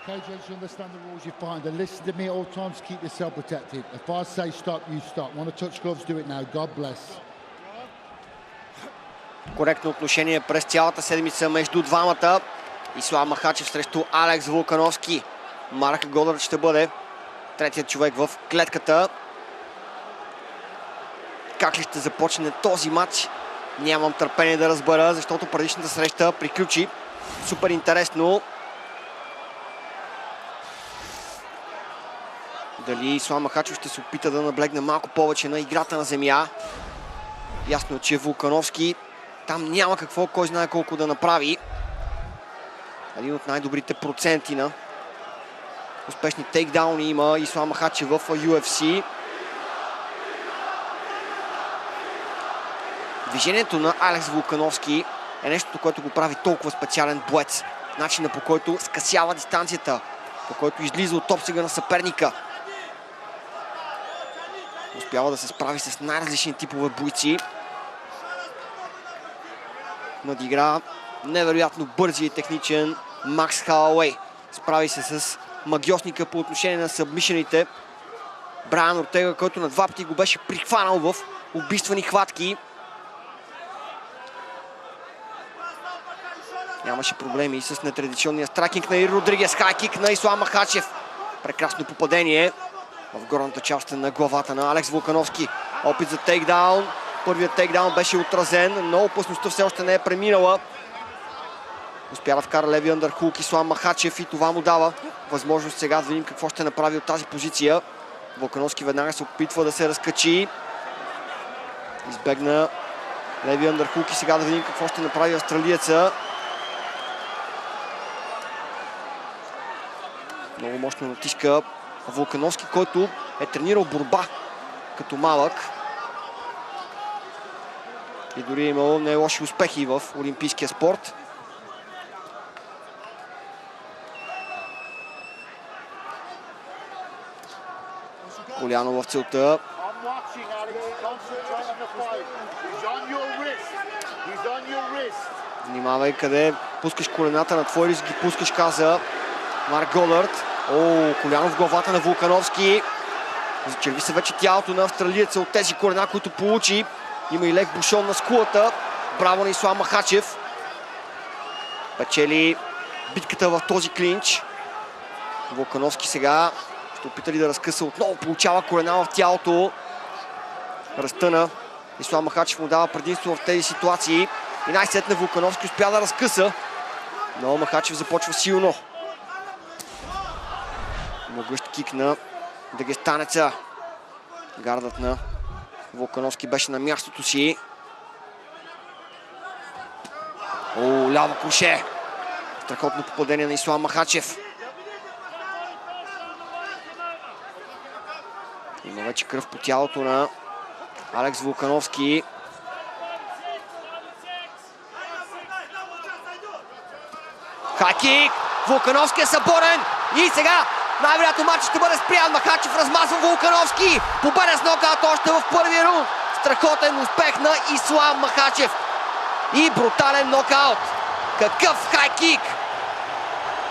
KJ, you understand the rules you're behind. And listen to me at all times, keep yourself protected. If I say stop, you stop. Want to touch gloves, do it now. God bless. Коректно отношение през цялата седмица между двамата. Ислам Махачев срещу Алекс Волкановски. Марк Голърд ще бъде третият човек в клетката. Как ли ще започне този матч? Нямам търпение да разбера, защото предишната среща приключи супер интересно. Дали Ислам Махачев ще се опита да наблегне малко повече на играта на земя? Ясно е, че Волкановски там няма какво, кой знае колко да направи. Един от най-добрите проценти на успешни тейкдауни има Ислам Махачев в UFC. Движението на Алекс Волкановски е нещото, което го прави толкова специален боец. Начинът, по който скъсява дистанцията, по който излиза от обсега на съперника. Успява да се справи с най-различни типове бойци. Надигра невероятно бързия и техничен Макс Халауей. Справи се с магиосника по отношение на събмишените. Брайан Ортега, който на два пъти го беше прихванал в убийствени хватки. Нямаше проблеми с нетрадиционния страйкинг на Ир Родригес. Хайкик на Ислам Махачев. Прекрасно попадение в горната част на главата на Алекс Волкановски. Опит за тейкдаун. Първият тейкдаун беше отразен, но опасността все още не е преминала. Успя да вкара леви андърхук Ислам Махачев и това му дава възможност сега да видим какво ще направи от тази позиция. Волкановски веднага се опитва да се разкачи. Избегна леви андърхук и сега да видим какво ще направи австралиеца. Много мощно натиска Волкановски, който е тренирал борба като малък. И дори е имал не лоши успехи в олимпийския спорт. Коляно в целта. Внимавай къде пускаш колената, на твой риск ги пускаш, каза Марк Голърд. Коляно в главата на Волкановски. Зачерви се вече тялото на австралиеца от тези колена, които получи. Има и лек бушон на скулата. Браво на Ислам Махачев. Печели битката в този клинч. Волкановски сега ще опита ли да разкъса. Отново получава колена в тялото. Разтъна. Ислам Махачев му дава предимство в тези ситуации. И най-сетне Волкановски успя да разкъса. Но Махачев започва силно. Могъщ кик на дагестанеца. Гардът на Волкановски беше на мястото си. Ляво круше. Страхотно попадение на Ислам Махачев. Има вече кръв по тялото на Алекс Волкановски. Хайкик! Волкановски е съборен! И сега най-вероятно матчът ще бъде спрян. Махачев размазва Волкановски. Победа с нокаут още в първия рунд. Страхотен успех на Ислам Махачев. И брутален нокаут. Какъв хайкик!